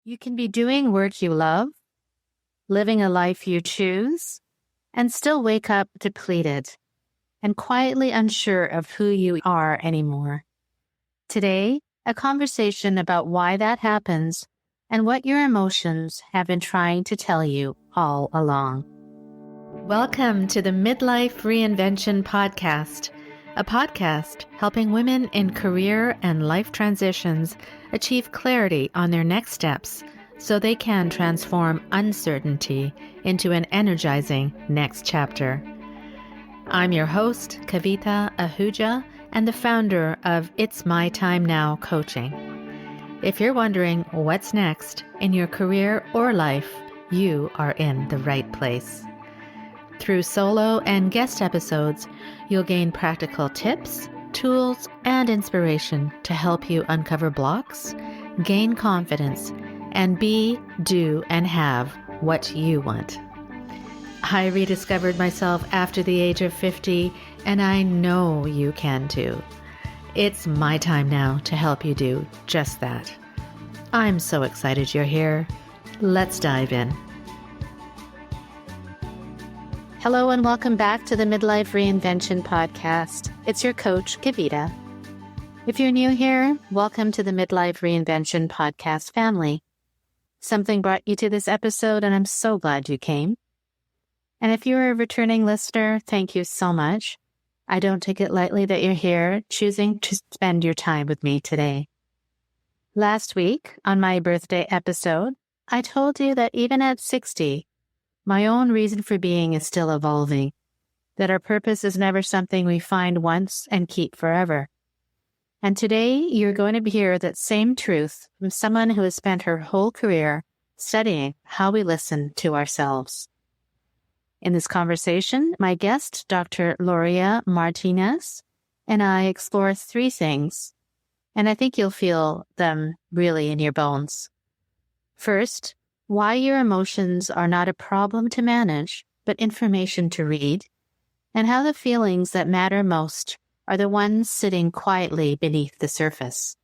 You can be doing work you love, living a life you choose, and still wake up depleted and quietly unsure of who you are anymore. Today, a conversation about why that happens and what your emotions have been trying to tell you all along. Welcome to the Midlife Reinvention Podcast, a podcast helping women in career and life transitions achieve clarity on their next steps so they can transform uncertainty into an energizing next chapter. I'm your host, Kavita and the founder of It's My Time Now Coaching. If you're wondering what's next in your career or life, you are in the right place. Through solo and guest episodes, you'll gain practical tips, tools, and inspiration to help you uncover blocks, gain confidence, and be, do, and have what you want. I rediscovered myself after the age of 50, and I know you can too. It's my time now to help you do just that. I'm so excited you're here. Let's dive in. Hello and welcome back to the Midlife Reinvention Podcast. It's your coach, Kavita. If you're new here, welcome to the Midlife Reinvention Podcast family. Something brought you to this episode, and I'm so glad you came. And if you're a returning listener, thank you so much. I don't take it lightly that you're here, choosing to spend your time with me today. Last week, on my birthday episode, I told you that even at 60, my own reason for being is still evolving, that our purpose is never something we find once and keep forever. And today, you're going to hear that same truth from someone who has spent her whole career studying how we listen to ourselves. In this conversation, my guest, Dr. Lorea Martinez, and I explore three things, and I think you'll feel them really in your bones. First, why your emotions are not a problem to manage, but information to read, and how the feelings that matter most are the ones sitting quietly beneath the surface.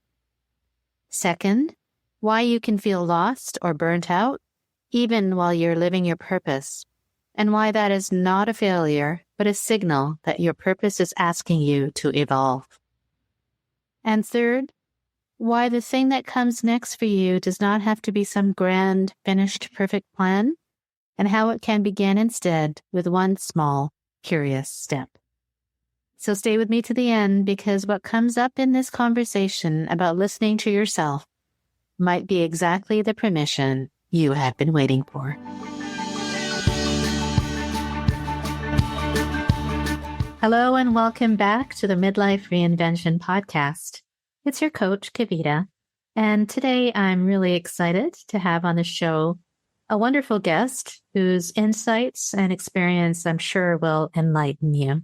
Second, why you can feel lost or burnt out, even while you're living your purpose, and why that is not a failure, but a signal that your purpose is asking you to evolve. And third, why the thing that comes next for you does not have to be some grand, finished, perfect plan, and how it can begin instead with one small, curious step. So stay with me to the end, because what comes up in this conversation about listening to yourself might be exactly the permission you have been waiting for. Hello and welcome back to the Midlife Reinvention Podcast. It's your coach, Kavita, and today I'm really excited to have on the show a wonderful guest whose insights and experience I'm sure will enlighten you.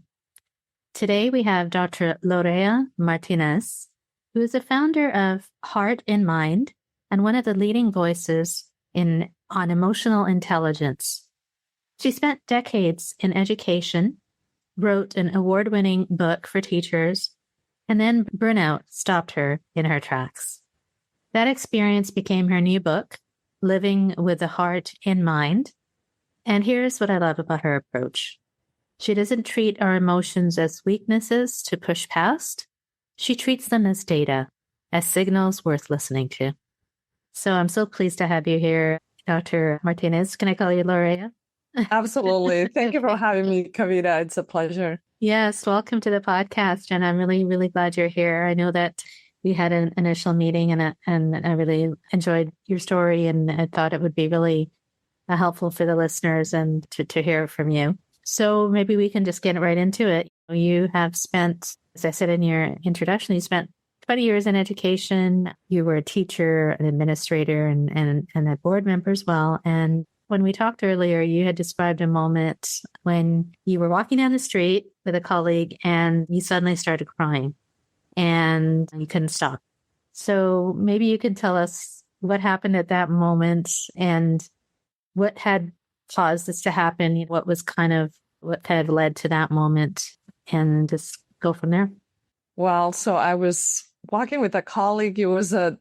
Today we have Dr. Lorea Martinez, who is the founder of Heart in Mind and one of the leading voices on emotional intelligence. She spent decades in education, wrote an award-winning book for teachers, and then burnout stopped her in her tracks. That experience became her new book, Living with the Heart in Mind. And here's what I love about her approach. She doesn't treat our emotions as weaknesses to push past. She treats them as data, as signals worth listening to. So I'm so pleased to have you here, Dr. Martinez. Can I call you Lorea? Absolutely. Thank you for having me, Kavita. It's a pleasure. Yes, welcome to the podcast. And I'm really, really glad you're here. I know that we had an initial meeting and I really enjoyed your story, and I thought it would be really helpful for the listeners and to hear from you. So maybe we can just get right into it. You have spent, as I said in your introduction, you spent 20 years in education. You were a teacher, an administrator, and a board member as well. And when we talked earlier, you had described a moment when you were walking down the street with a colleague and you suddenly started crying and you couldn't stop. So maybe you could tell us what happened at that moment and what had caused this to happen, what had led to that moment, and just go from there. Well, so I was walking with a colleague. It was a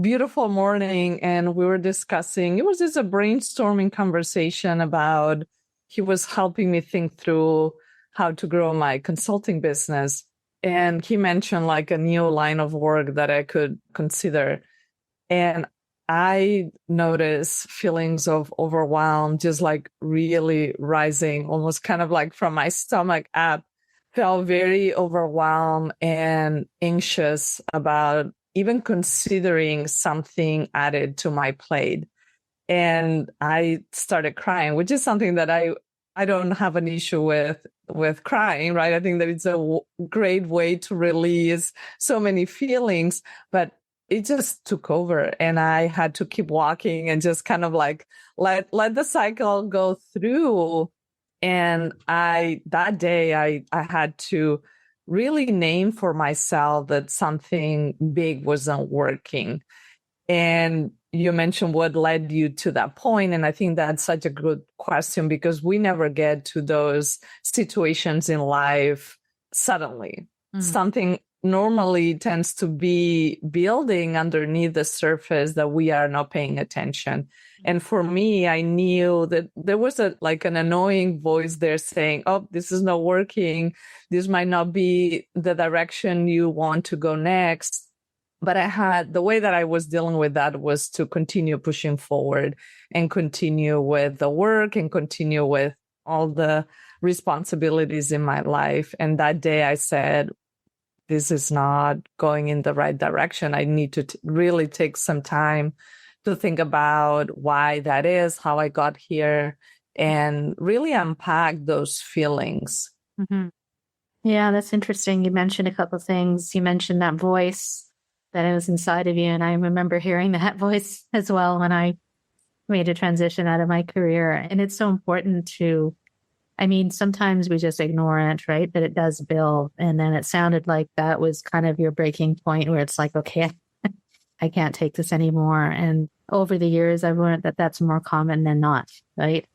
beautiful morning, and we were discussing, it was just a brainstorming conversation about, he was helping me think through how to grow my consulting business. And he mentioned like a new line of work that I could consider. And I noticed feelings of overwhelm, just like really rising, almost kind of like from my stomach up. Felt very overwhelmed and anxious about even considering something added to my plate. And I started crying, which is something that I don't have an issue with crying, right? I think that it's a great way to release so many feelings, but it just took over, and I had to keep walking and just kind of like let the cycle go through. And that day I had to really name for myself that something big wasn't working. And you mentioned what led you to that point. And I think that's such a good question, because we never get to those situations in life suddenly. Something normally tends to be building underneath the surface that we are not paying attention. And for me, I knew that there was an annoying voice there saying, oh, this is not working. This might not be the direction you want to go next. But the way that I was dealing with that was to continue pushing forward and continue with the work and continue with all the responsibilities in my life. And that day I said, this is not going in the right direction. I need to really take some time to think about why that is, how I got here, and really unpack those feelings. Mm-hmm. Yeah, that's interesting. You mentioned a couple of things. You mentioned that voice that was inside of you. And I remember hearing that voice as well when I made a transition out of my career. And it's so important sometimes we just ignore it, right? But it does build. And then it sounded like that was kind of your breaking point where it's like, okay, I can't take this anymore. And over the years, I've learned that that's more common than not, right?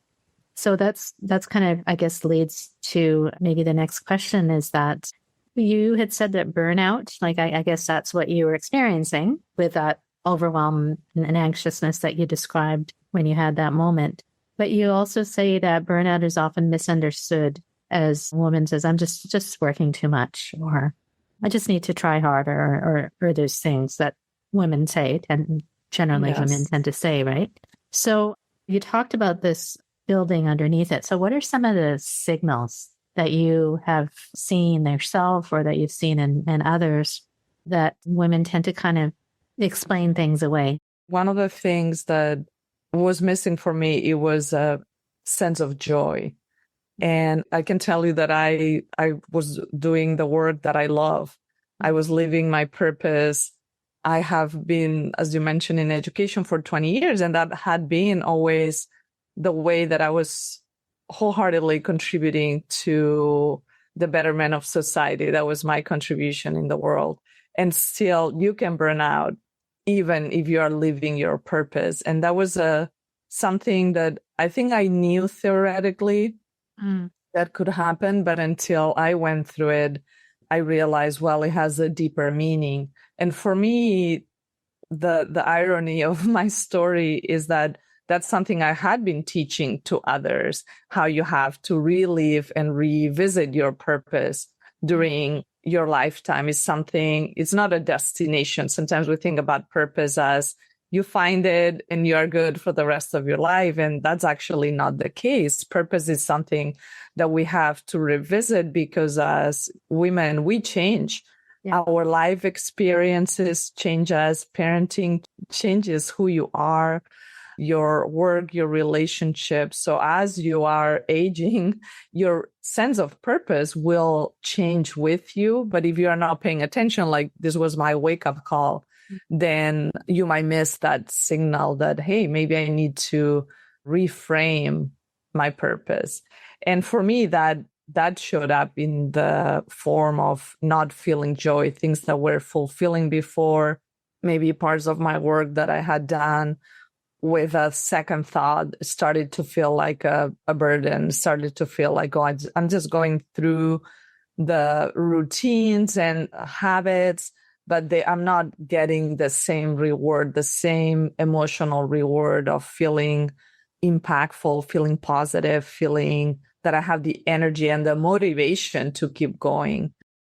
So that's kind of, I guess, leads to maybe the next question is that you had said that burnout, I guess that's what you were experiencing with that overwhelm and anxiousness that you described when you had that moment. But you also say that burnout is often misunderstood as a woman says, I'm just working too much, or I just need to try harder, or those things that women say, and generally women tend to say, right? So you talked about this building underneath it. So what are some of the signals that you have seen yourself or that you've seen in others that women tend to kind of explain things away? One of the things that was missing for me, it was a sense of joy. And I can tell you that I was doing the work that I love. I was living my purpose. I have been, as you mentioned, in education for 20 years, and that had been always the way that I was wholeheartedly contributing to the betterment of society. That was my contribution in the world. And still, you can burn out even if you are living your purpose. And that was something that I think I knew theoretically that could happen. But until I went through it, I realized, well, it has a deeper meaning. And for me, the irony of my story is that that's something I had been teaching to others, how you have to relive and revisit your purpose during your lifetime. It's not a destination. Sometimes we think about purpose as you find it and you are good for the rest of your life. And that's actually not the case. Purpose is something that we have to revisit, because as women, we change. Yeah. Our life experiences change us. Parenting changes who you are, your work, your relationships. So as you are aging, your sense of purpose will change with you. But if you are not paying attention, like this was my wake-up call, then you might miss that signal that, hey, maybe I need to reframe my purpose. And for me, that showed up in the form of not feeling joy, things that were fulfilling before, maybe parts of my work that I had done with a second thought started to feel like a burden, started to feel like, oh, I'm just going through the routines and habits but I'm not getting the same reward, the same emotional reward of feeling impactful, feeling positive, feeling that I have the energy and the motivation to keep going.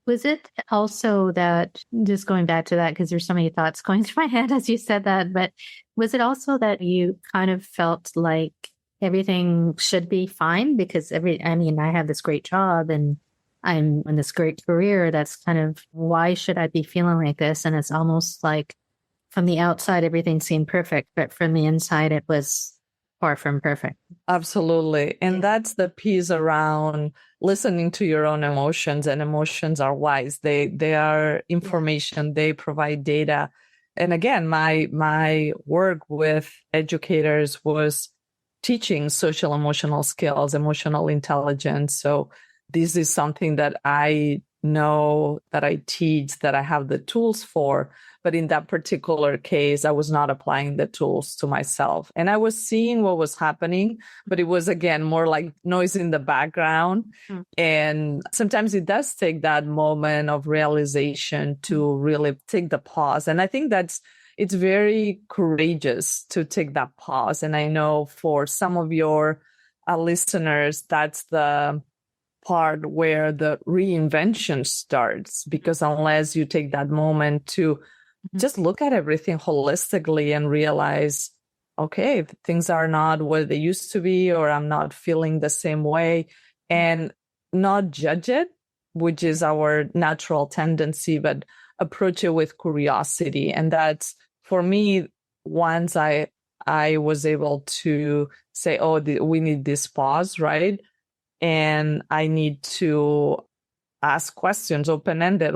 Was it also that, just going back to that, because there's so many thoughts going through my head as you said that, but was it also that you kind of felt like everything should be fine? Because I have this great job and I'm in this great career. That's kind of, why should I be feeling like this? And it's almost like from the outside, everything seemed perfect, but from the inside, it was far from perfect. Absolutely. And that's the piece around listening to your own emotions, and emotions are wise. They are information, they provide data. And again, my work with educators was teaching social emotional skills, emotional intelligence. So this is something that I know, that I teach, that I have the tools for. But in that particular case, I was not applying the tools to myself. And I was seeing what was happening, but it was, again, more like noise in the background. And sometimes it does take that moment of realization to really take the pause. And I think it's very courageous to take that pause. And I know for some of your listeners, that's the part where the reinvention starts, because unless you take that moment to just look at everything holistically and realize, okay, things are not what they used to be, or I'm not feeling the same way, and not judge it, which is our natural tendency, but approach it with curiosity. And that's, for me, once I was able to say, oh, we need this pause, right? And I need to ask questions, open-ended.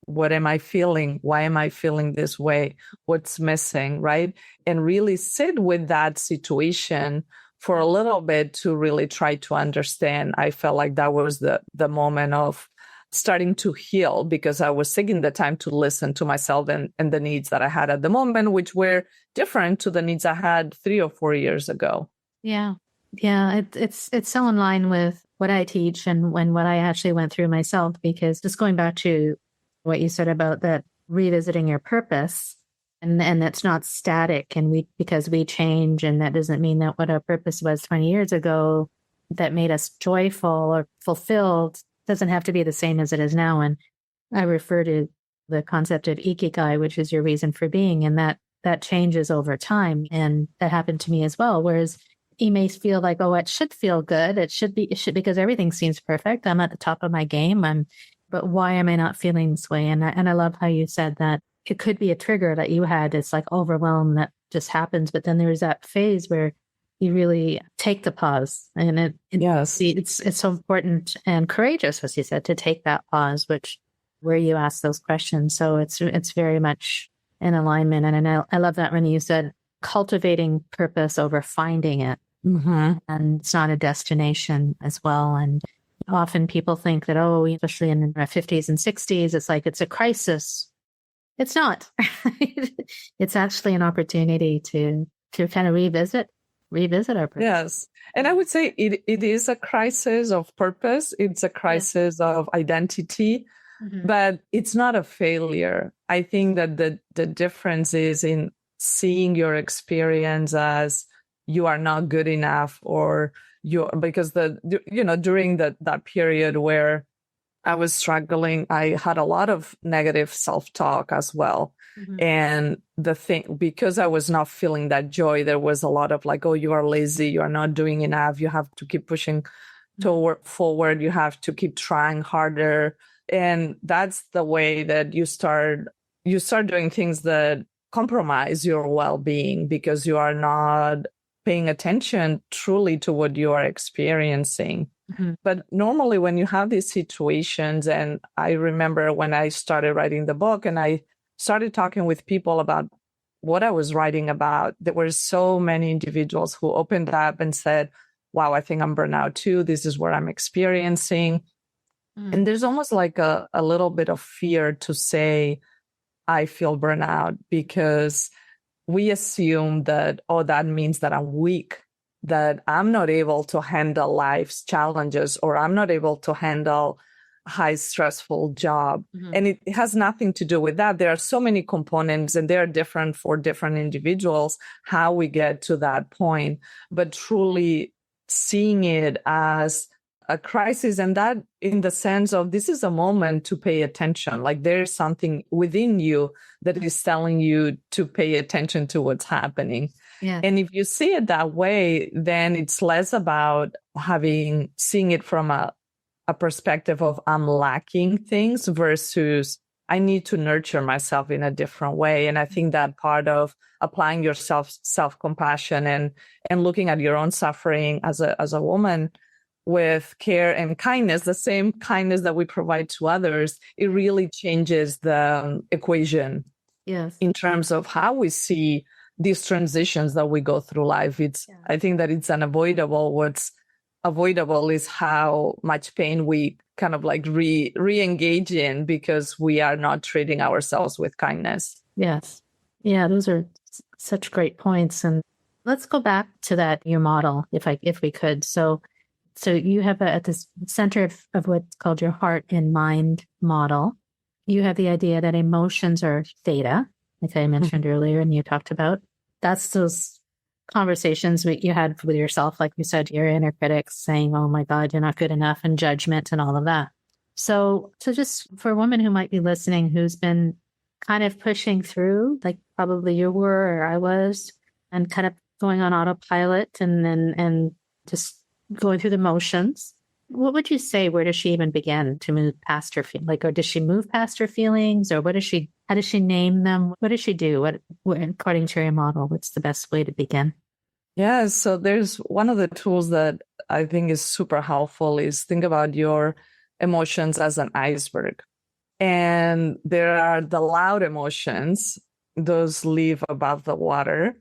What am I feeling? Why am I feeling this way? What's missing, right? And really sit with that situation for a little bit to really try to understand. I felt like that was the moment of starting to heal, because I was taking the time to listen to myself and the needs that I had at the moment, which were different to the needs I had 3 or 4 years ago. Yeah. Yeah. It's so in line with what I teach and what I actually went through myself, because just going back to what you said about that revisiting your purpose, and that's not static, and because we change, and that doesn't mean that what our purpose was 20 years ago that made us joyful or fulfilled doesn't have to be the same as it is now. And I refer to the concept of ikigai, which is your reason for being, and that changes over time. And that happened to me as well. Whereas you may feel like, oh, it should feel good. It should because everything seems perfect. I'm at the top of my game. But why am I not feeling this way? And I love how you said that it could be a trigger that you had. It's like overwhelm that just happens. But then there's that phase where you really take the pause, and Yes, it's so important and courageous, as you said, to take that pause, where you ask those questions. So it's very much in alignment. And I love that when you said cultivating purpose over finding it. Mm-hmm. And it's not a destination as well. And often people think that, oh, especially in their 50s and 60s, it's like it's a crisis. It's not. It's actually an opportunity to kind of revisit our purpose. Yes. And I would say it is a crisis of purpose. It's a crisis of identity, but it's not a failure. I think that the difference is in seeing your experience as you are not good enough, or because during that period where I was struggling, I had a lot of negative self-talk as well. And because I was not feeling that joy, there was a lot of like, oh, you are lazy, you are not doing enough, you have to keep pushing forward, you have to keep trying harder. And that's the way that you start doing things that compromise your well-being, because you are not paying attention truly to what you are experiencing. But normally when you have these situations, and I remember when I started writing the book and I started talking with people about what I was writing about, there were so many individuals who opened up and said, wow, I think I'm burnout too. This is what I'm experiencing. And there's almost like a little bit of fear to say, I feel burnout, because we assume that, oh, that means that I'm weak, that I'm not able to handle life's challenges, or I'm not able to handle high stressful job. And it has nothing to do with that. There are so many components and they're different for different individuals, how we get to that point, but truly seeing it as a crisis, and that in the sense of this is a moment to pay attention. Like there's something within you that is telling you to pay attention to what's happening. Yeah. And if you see it that way, then it's less about seeing it from a perspective of I'm lacking things versus I need to nurture myself in a different way. And I think that part of applying yourself self-compassion and looking at your own suffering as a woman with care and kindness, the same kindness that we provide to others, it really changes the equation. Yes. In terms of how we see these transitions that we go through life. I think that it's unavoidable. What's avoidable is how much pain we kind of like re-engage in because we are not treating ourselves with kindness. Yes. Yeah, those are such great points. And let's go back to that, your model, if we could. So you have at the center of what's called your heart and mind model, you have the idea that emotions are theta, like I mentioned earlier, and you talked about. That's those conversations you had with yourself, like you said, your inner critics saying, oh my God, you're not good enough, and judgment and all of that. So just for a woman who might be listening, who's been kind of pushing through, like probably you were or I was, and kind of going on autopilot and just going through the motions, what would you say? Where does she even begin to move past her or does she move past her feelings, or how does she name them? What does she do? What according to your model, what's the best way to begin? Yeah, so there's one of the tools that I think is super helpful is think about your emotions as an iceberg. And there are the loud emotions, those live above the water.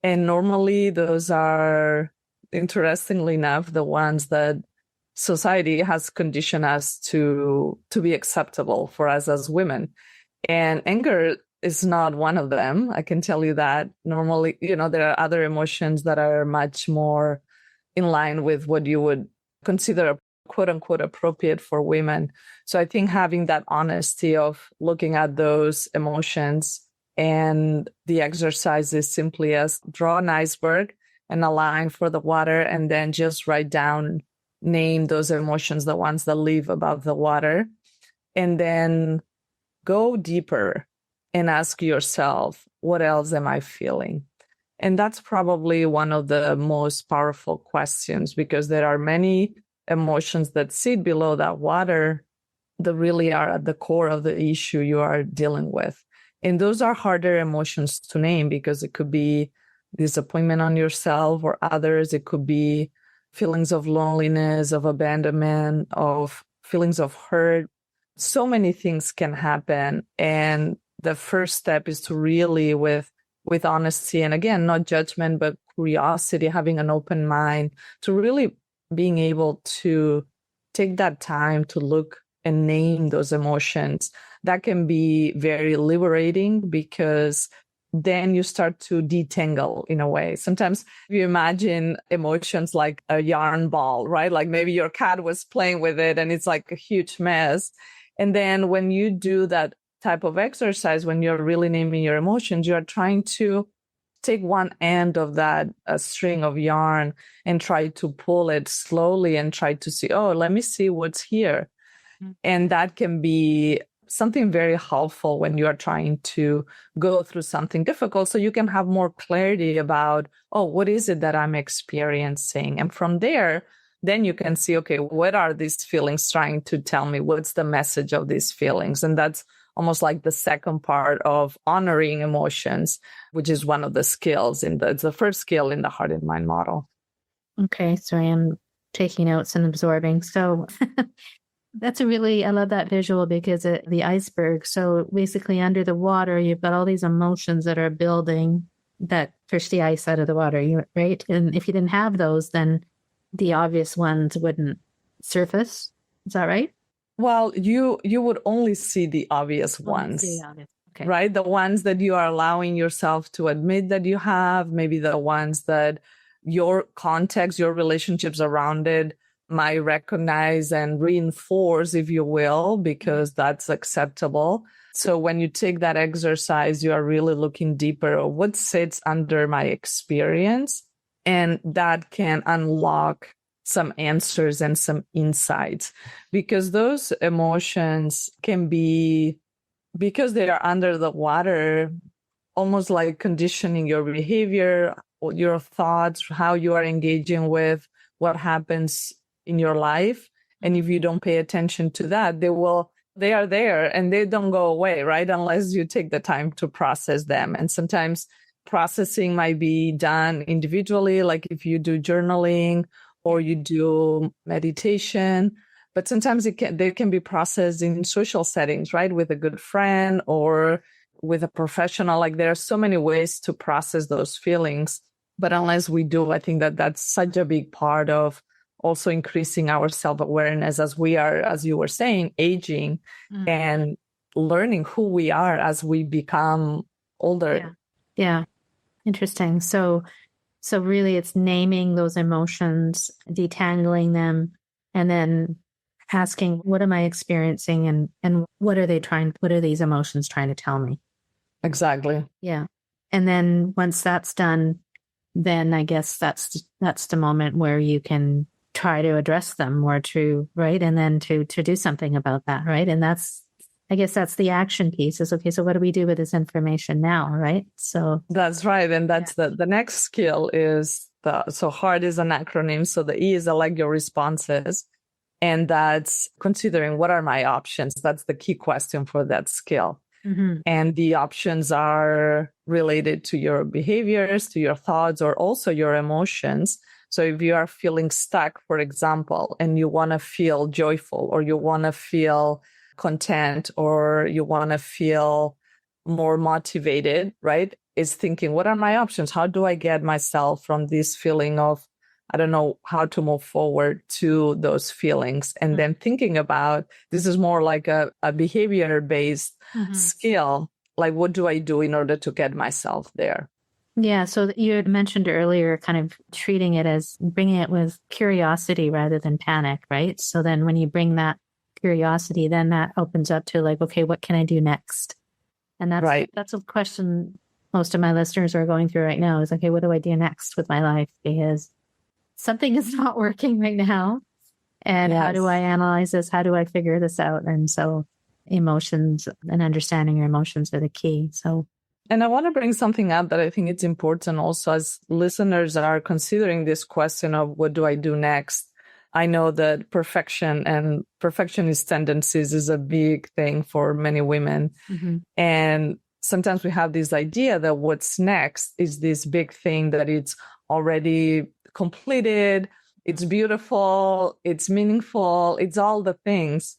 And normally those are, interestingly enough, the ones that society has conditioned us to be acceptable for us as women. And anger is not one of them. I can tell you that. Normally, there are other emotions that are much more in line with what you would consider quote unquote appropriate for women. So I think having that honesty of looking at those emotions, and the exercise is simply as draw an iceberg and a line for the water, and then just write down, name those emotions, the ones that live above the water, and then go deeper and ask yourself, what else am I feeling? And that's probably one of the most powerful questions, because there are many emotions that sit below that water that really are at the core of the issue you are dealing with. And those are harder emotions to name, because it could be disappointment on yourself or others. It could be feelings of loneliness, of abandonment, of feelings of hurt. So many things can happen. And the first step is to really, with honesty, and again, not judgment, but curiosity, having an open mind, to really being able to take that time to look and name those emotions. That can be very liberating, because then you start to detangle in a way. Sometimes you imagine emotions like a yarn ball, right? Like maybe your cat was playing with it and it's like a huge mess. And then when you do that type of exercise, when you're really naming your emotions, you're trying to take one end of that string of yarn and try to pull it slowly and try to see, oh, let me see what's here. Mm-hmm. And that can be something very helpful when you are trying to go through something difficult, so you can have more clarity about, oh, what is it that I'm experiencing? And from there, then you can see, okay, what are these feelings trying to tell me? What's the message of these feelings? And that's almost like the second part of honoring emotions, which is one of the skills it's the first skill in the heart and mind model. Okay, so I am taking notes and absorbing. So I love that visual, because the iceberg. So basically under the water, you've got all these emotions that are building that push the ice out of the water, right? And if you didn't have those, then the obvious ones wouldn't surface. Is that right? Well, you would only see the obvious ones, okay. Right? The ones that you are allowing yourself to admit that you have, maybe the ones that your context, your relationships around it might recognize and reinforce, if you will, because that's acceptable. So when you take that exercise, you are really looking deeper at what sits under my experience. And that can unlock some answers and some insights, because those emotions can be, because they are under the water, almost like conditioning your behavior, your thoughts, how you are engaging with what happens in your life. And if you don't pay attention to that, they are there and they don't go away, right? Unless you take the time to process them. And sometimes processing might be done individually, like if you do journaling or you do meditation. But sometimes they can be processed in social settings, right? With a good friend or with a professional. Like there are so many ways to process those feelings. But unless we do, I think that that's such a big part of also increasing our self-awareness as we are, as you were saying, aging and learning who we are as we become older. Yeah. Interesting. So really it's naming those emotions, detangling them, and then asking, what am I experiencing and what are these emotions trying to tell me? Exactly. Yeah. And then once that's done, then I guess that's the moment where you can try to address them or right. And then to do something about that. Right. And I guess that's the action piece is, okay, so what do we do with this information now? Right. So that's right. And that's the next skill is so HEART is an acronym. So the E is like your responses. And that's considering what are my options. That's the key question for that skill. And the options are related to your behaviors, to your thoughts, or also your emotions. So if you are feeling stuck, for example, and you want to feel joyful, or you want to feel content, or you want to feel more motivated, right? Is thinking, what are my options? How do I get myself from this feeling of, I don't know how to move forward, to those feelings? And then thinking about, this is more like a behavior-based skill. Like, what do I do in order to get myself there? Yeah. So you had mentioned earlier, kind of treating it as bringing it with curiosity rather than panic, right? So then when you bring that curiosity, then that opens up to like, okay, what can I do next? And that's a question most of my listeners are going through right now is, okay, what do I do next with my life? Because something is not working right now. And how do I analyze this? How do I figure this out? And so emotions and understanding your emotions are the key. And I want to bring something up that I think it's important also as listeners are considering this question of what do I do next? I know that perfection and perfectionist tendencies is a big thing for many women. And sometimes we have this idea that what's next is this big thing that it's already completed, it's beautiful, it's meaningful, it's all the things,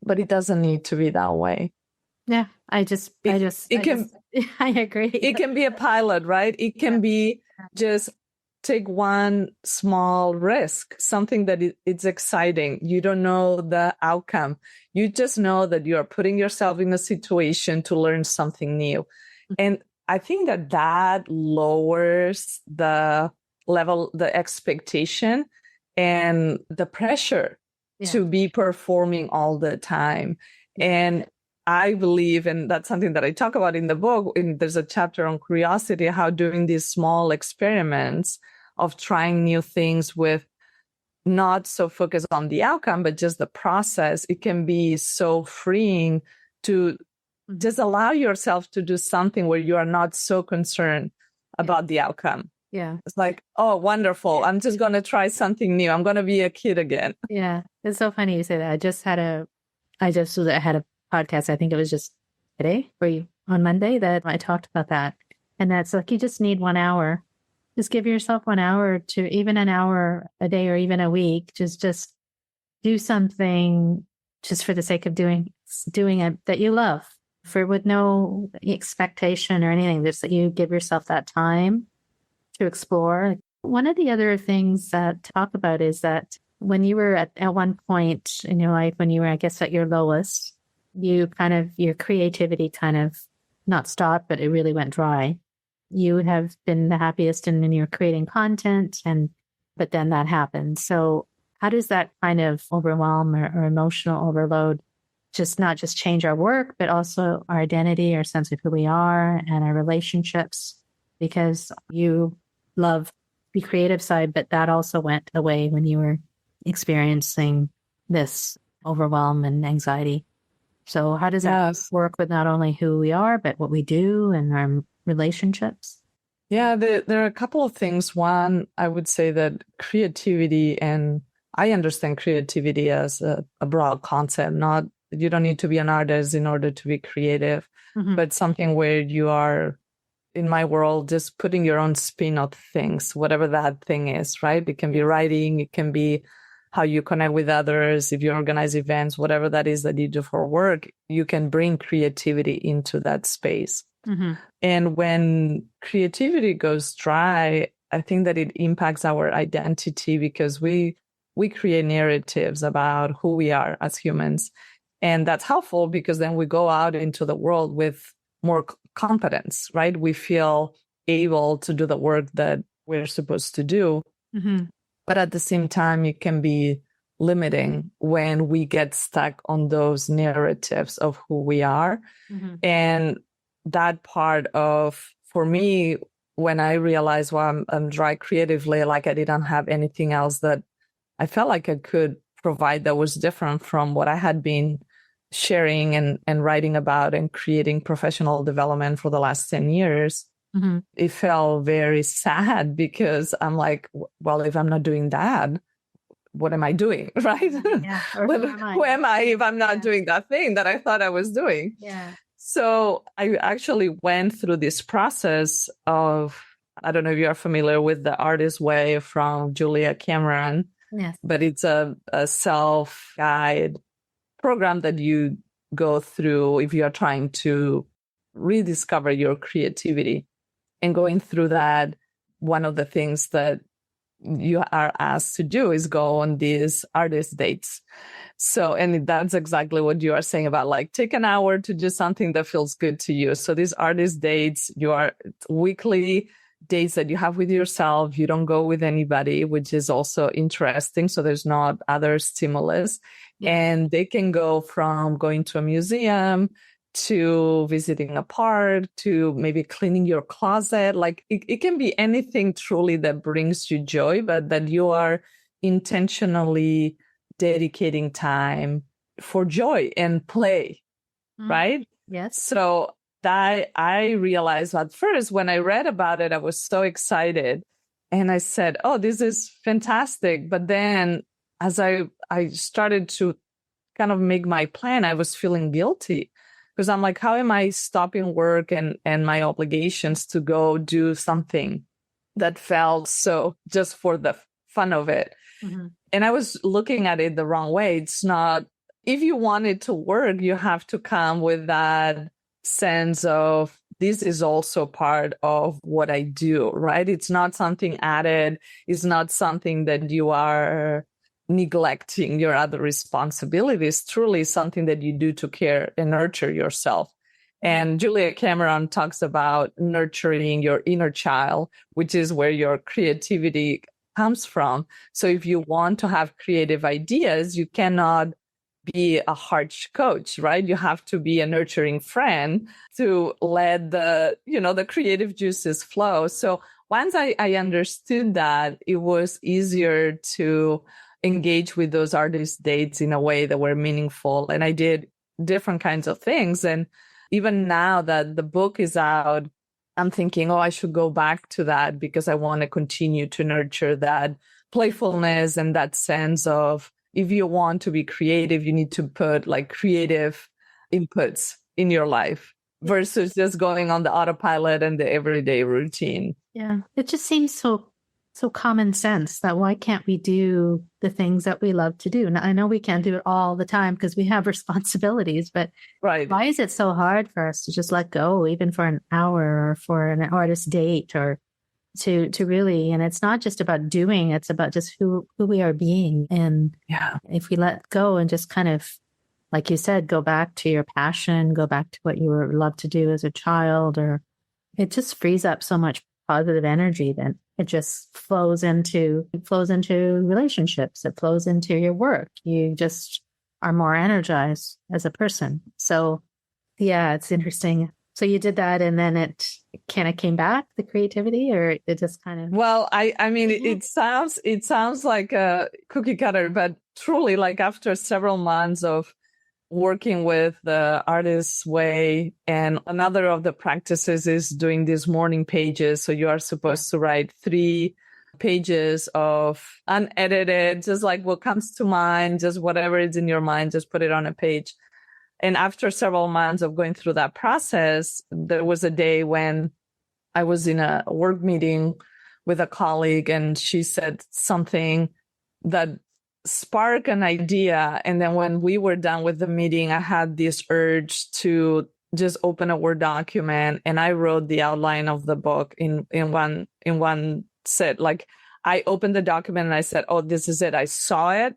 but it doesn't need to be that way. Yeah, I agree. It can be a pilot, right? It can be just take one small risk, something that it's exciting. You don't know the outcome. You just know that you are putting yourself in a situation to learn something new. And I think that lowers the level, the expectation and the pressure to be performing all the time. And I believe, and that's something that I talk about in the book, there's a chapter on curiosity, how doing these small experiments of trying new things with not so focused on the outcome, but just the process, it can be so freeing to just allow yourself to do something where you are not so concerned about the outcome. Yeah. It's like, oh, wonderful. I'm just going to try something new. I'm going to be a kid again. Yeah. It's so funny you say that. I had a podcast. I think it was just today on Monday that I talked about that. And that's like, you just need 1 hour. Just give yourself 1 hour to even an hour a day or even a week. Just do something just for the sake of doing it that you love, with no expectation or anything. Just that you give yourself that time to explore. One of the other things that talk about is that when you were at one point in your life, when you were, I guess, at your lowest, your creativity kind of not stopped, but it really went dry. You have been the happiest and you're creating content, but then that happened. So how does that kind of overwhelm or emotional overload just not just change our work, but also our identity, our sense of who we are and our relationships? Because you love the creative side, but that also went away when you were experiencing this overwhelm and anxiety. So how does that Yes. work with not only who we are, but what we do and our relationships? Yeah, there are a couple of things. One, I would say that creativity, and I understand creativity as a broad concept, not you don't need to be an artist in order to be creative, but something where you are, in my world, just putting your own spin on things, whatever that thing is, right? It can be writing, it can be how you connect with others, if you organize events, whatever that is that you do for work, you can bring creativity into that space. And when creativity goes dry, I think that it impacts our identity because we create narratives about who we are as humans. And that's helpful because then we go out into the world with more confidence, right? We feel able to do the work that we're supposed to do. But at the same time, it can be limiting when we get stuck on those narratives of who we are. And that part of, for me, when I realized, well, I'm dry creatively, like I didn't have anything else that I felt like I could provide that was different from what I had been sharing and writing about and creating professional development for the last 10 years. It felt very sad because I'm like, well, if I'm not doing that, what am I doing, right? Yeah. Who am I if I'm not doing that thing that I thought I was doing? Yeah. So I actually went through this process of, I don't know if you're familiar with the Artist Way from Julia Cameron, Yes. but it's a self-guide program that you go through if you are trying to rediscover your creativity. And going through that, one of the things that you are asked to do is go on these artist dates. So, and that's exactly what you are saying about like take an hour to do something that feels good to you. So these artist dates, you are weekly dates that you have with yourself. You don't go with anybody, which is also interesting. So there's not other stimulus. And they can go from going to a museum to visiting a park, to maybe cleaning your closet. Like it can be anything truly that brings you joy, but that you are intentionally dedicating time for joy and play, right? Yes. So that I realized at first when I read about it, I was so excited. And I said, oh, this is fantastic. But then as I started to kind of make my plan, I was feeling guilty. Because I'm like, how am I stopping work and my obligations to go do something that felt so just for the fun of it? And I was looking at it the wrong way. It's not, if you want it to work, you have to come with that sense of this is also part of what I do, right? It's not something added. It's not something that you are neglecting your other responsibilities, truly something that you do to care and nurture yourself. And Julia Cameron talks about nurturing your inner child, which is where your creativity comes from. So if you want to have creative ideas, you cannot be a harsh coach, right? You have to be a nurturing friend to let the creative juices flow. So once I understood that, it was easier to engage with those artist dates in a way that were meaningful. And I did different kinds of things. And even now that the book is out, I'm thinking, oh, I should go back to that because I want to continue to nurture that playfulness and that sense of, if you want to be creative, you need to put like creative inputs in your life versus just going on the autopilot and the everyday routine. Yeah. It just seems so common sense that why can't we do the things that we love to do? Now, I know we can't do it all the time because we have responsibilities, but right. Why is it so hard for us to just let go, even for an hour or for an artist date, or to really, and it's not just about doing, it's about just who we are being. And if we let go and just kind of, like you said, go back to your passion, go back to what you loved to do as a child, or it just frees up so much positive energy that it just flows into relationships. It flows into your work. You just are more energized as a person. So yeah, it's interesting. So you did that and then it kind of came back, the creativity, or it just kind of... Well, I mean, it sounds like a cookie cutter, but truly, like after several months of working with the artist's way, and another of the practices is doing these morning pages. So you are supposed to write 3 pages of unedited, just like what comes to mind, just whatever is in your mind, just put it on a page. And after several months of going through that process, there was a day when I was in a work meeting with a colleague and she said something that sparked an idea. And then when we were done with the meeting, I had this urge to just open a Word document, and I wrote the outline of the book in one sit. Like, I opened the document and I said, oh, this is it. I saw it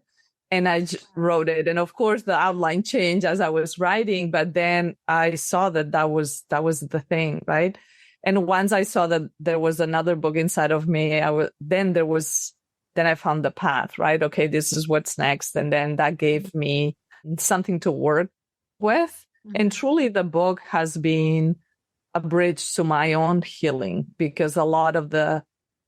and I wrote it. And of course the outline changed as I was writing, but then I saw that was the thing, right? And once I saw that there was another book inside of me, then I found the path, right? Okay, this is what's next. And then that gave me something to work with. Mm-hmm. And truly the book has been a bridge to my own healing, because a lot of the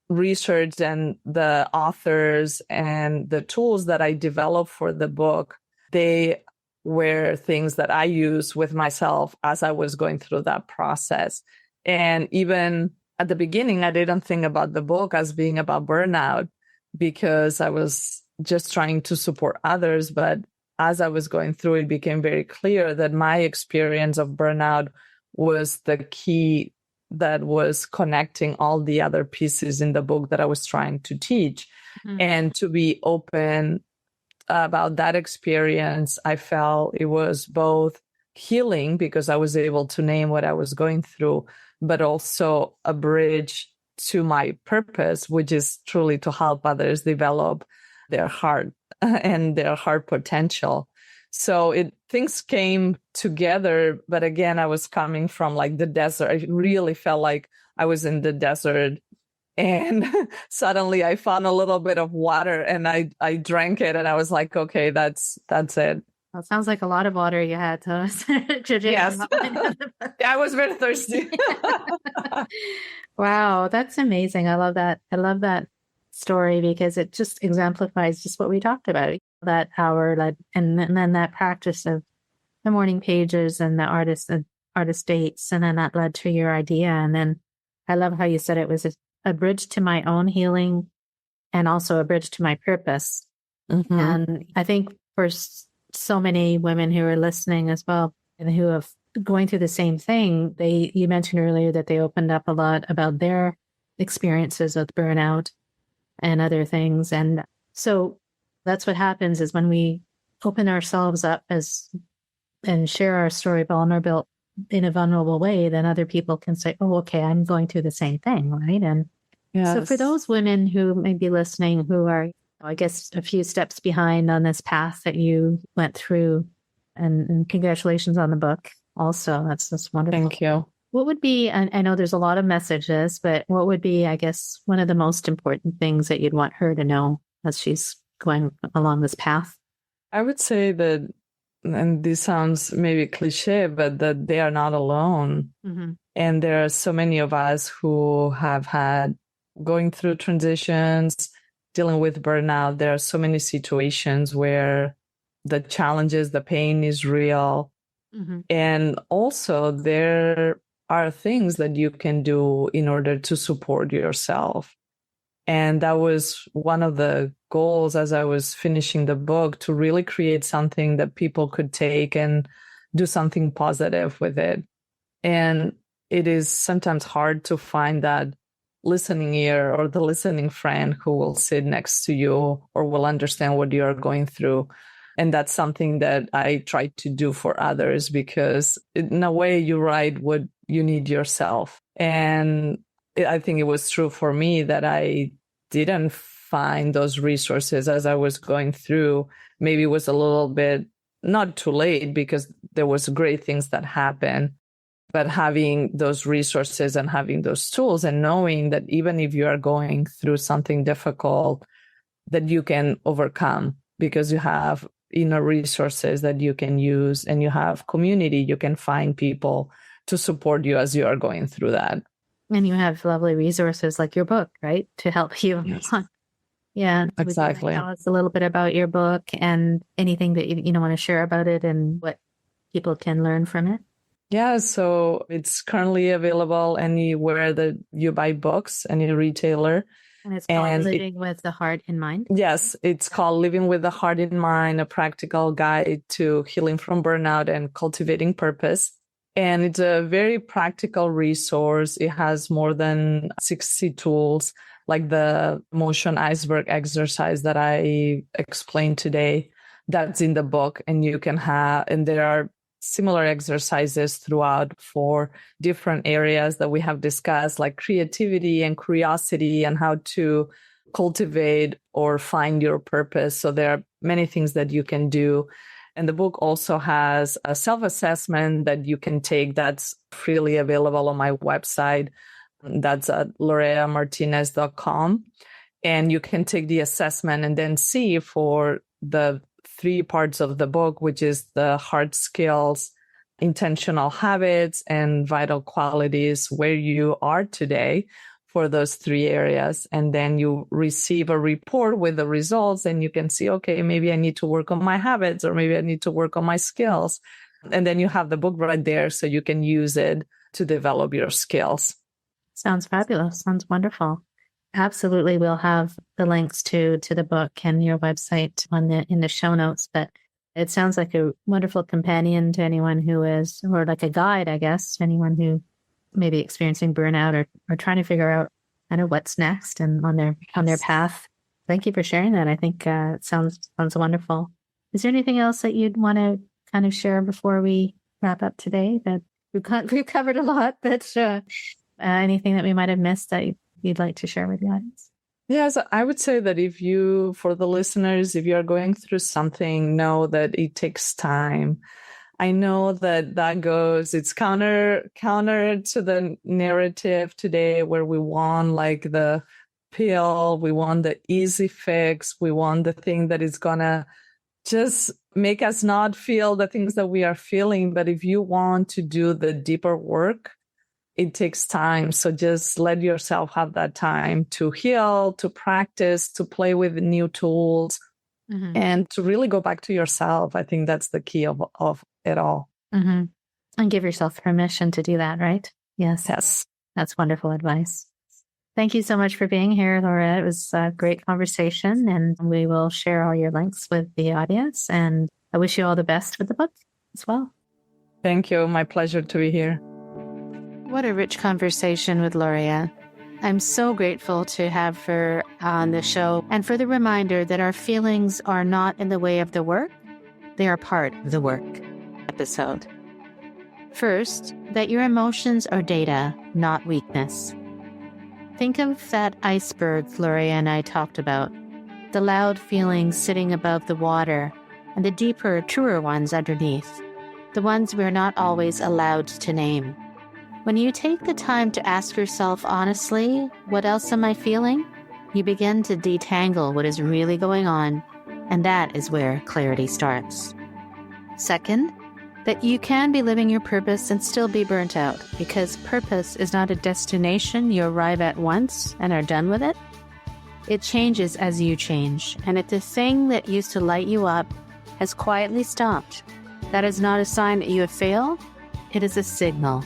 research and the authors and the tools that I developed for the book, they were things that I used with myself as I was going through that process. And even at the beginning, I didn't think about the book as being about burnout, because I was just trying to support others. But as I was going through, it became very clear that my experience of burnout was the key that was connecting all the other pieces in the book that I was trying to teach. Mm-hmm. And to be open about that experience, I felt it was both healing because I was able to name what I was going through, but also a bridge to my purpose, which is truly to help others develop their heart and their heart potential. So things came together, but again, I was coming from like the desert. I really felt like I was in the desert, and suddenly I found a little bit of water and I drank it, and I was like, okay, that's it. Well, it sounds like a lot of water you had to yes. Yeah, I was very thirsty. Wow, that's amazing. I love that. I love that story because it just exemplifies just what we talked about, that hour, and then that practice of the morning pages and the artist dates, and then that led to your idea. And then I love how you said it was a bridge to my own healing and also a bridge to my purpose. Mm-hmm. And I think for so many women who are listening as well and who have going through the same thing, you mentioned earlier that they opened up a lot about their experiences with burnout and other things. And so that's what happens is when we open ourselves up and share our story in a vulnerable way, then other people can say, oh, okay, I'm going through the same thing, right? And yes. So for those women who may be listening, who are, I guess, a few steps behind on this path that you went through, and congratulations on the book also. That's just wonderful. Thank you. What would be, I know there's a lot of messages, but what would be, I guess, one of the most important things that you'd want her to know as she's going along this path? I would say that, and this sounds maybe cliche, but that they are not alone. Mm-hmm. And there are so many of us who have had going through transitions, dealing with burnout. There are so many situations where the challenges, the pain is real. Mm-hmm. And also there are things that you can do in order to support yourself. And that was one of the goals as I was finishing the book, to really create something that people could take and do something positive with it. And it is sometimes hard to find that listening ear or the listening friend who will sit next to you or will understand what you are going through. And that's something that I try to do for others, because in a way you write what you need yourself. And I think it was true for me that I didn't find those resources as I was going through. Maybe it was a little bit not too late, because there was great things that happened. But having those resources and having those tools and knowing that even if you are going through something difficult, that you can overcome because you have inner resources that you can use and you have community, you can find people to support you as you are going through that. And you have lovely resources like your book, right? To help you. Yes. Yeah. Exactly. Tell us a little bit about your book and anything that you want to share about it and what people can learn from it. Yeah, so it's currently available anywhere that you buy books, any retailer. And it's called Living with the Heart in Mind. Yes, it's called Living with the Heart in Mind, a practical guide to healing from burnout and cultivating purpose. And it's a very practical resource. It has more than 60 tools, like the motion iceberg exercise that I explained today. That's in the book, and you can have, and there are similar exercises throughout for different areas that we have discussed, like creativity and curiosity and how to cultivate or find your purpose. So there are many things that you can do. And the book also has a self-assessment that you can take that's freely available on my website. That's at loreamartinez.com. And you can take the assessment and then see for the 3 parts of the book, which is the hard skills, intentional habits, and vital qualities, where you are today for those 3 areas. And then you receive a report with the results and you can see, okay, maybe I need to work on my habits or maybe I need to work on my skills. And then you have the book right there so you can use it to develop your skills. Sounds fabulous. Sounds wonderful. Absolutely. We'll have the links to the book and your website in the show notes, but it sounds like a wonderful companion to anyone who is, or like a guide, I guess, to anyone who may be experiencing burnout or trying to figure out kind of what's next and on their path. Thank you for sharing that. I think it sounds wonderful. Is there anything else that you'd want to kind of share before we wrap up today? That we've covered a lot, but anything that we might have missed that you'd like to share with the audience? Yes, I would say that for the listeners, if you're going through something, know that it takes time. I know that it's counter to the narrative today where we want like the pill, we want the easy fix, we want the thing that is gonna just make us not feel the things that we are feeling. But if you want to do the deeper work, it takes time. So just let yourself have that time to heal, to practice, to play with new tools, and to really go back to yourself. I think that's the key of it all. Mm-hmm. And give yourself permission to do that, right? Yes. That's wonderful advice. Thank you so much for being here, Lorea. It was a great conversation, and we will share all your links with the audience. And I wish you all the best with the book as well. Thank you. My pleasure to be here. What a rich conversation with Lorea. I'm so grateful to have her on the show and for the reminder that our feelings are not in the way of the work. They are part of the work episode. First, that your emotions are data, not weakness. Think of that iceberg Lorea and I talked about, the loud feelings sitting above the water and the deeper, truer ones underneath, the ones we're not always allowed to name. When you take the time to ask yourself honestly, what else am I feeling? You begin to detangle what is really going on, and that is where clarity starts. Second, that you can be living your purpose and still be burnt out, because purpose is not a destination you arrive at once and are done with it. It changes as you change, and if the thing that used to light you up has quietly stopped, that is not a sign that you have failed. It is a signal,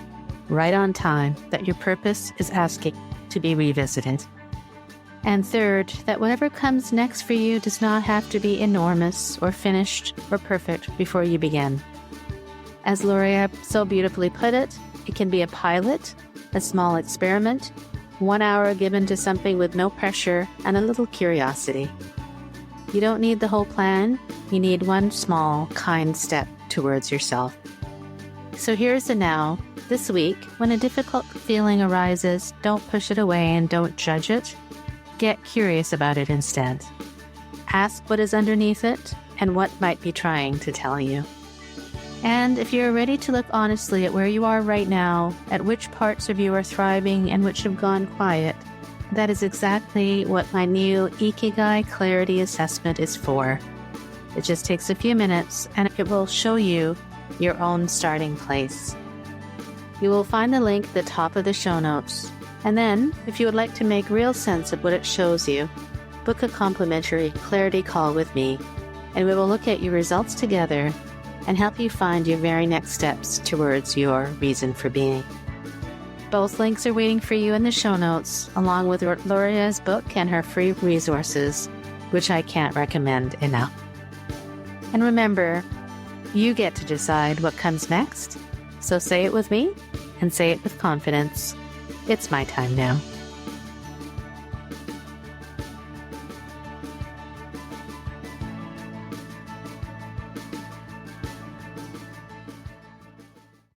right on time, that your purpose is asking to be revisited. And third, that whatever comes next for you does not have to be enormous or finished or perfect before you begin. As Lorea so beautifully put it, it can be a pilot, a small experiment, 1 hour given to something with no pressure and a little curiosity. You don't need the whole plan. You need one small, kind step towards yourself. So here's the now. This week, when a difficult feeling arises, don't push it away and don't judge it. Get curious about it instead. Ask what is underneath it and what might be trying to tell you. And if you're ready to look honestly at where you are right now, at which parts of you are thriving and which have gone quiet, that is exactly what my new Ikigai Clarity Assessment is for. It just takes a few minutes and it will show you your own starting place. You will find the link at the top of the show notes. And then, if you would like to make real sense of what it shows you, book a complimentary clarity call with me, and we will look at your results together and help you find your very next steps towards your reason for being. Both links are waiting for you in the show notes, along with Lorea's book and her free resources, which I can't recommend enough. And remember, you get to decide what comes next. So say it with me and say it with confidence. It's my time now.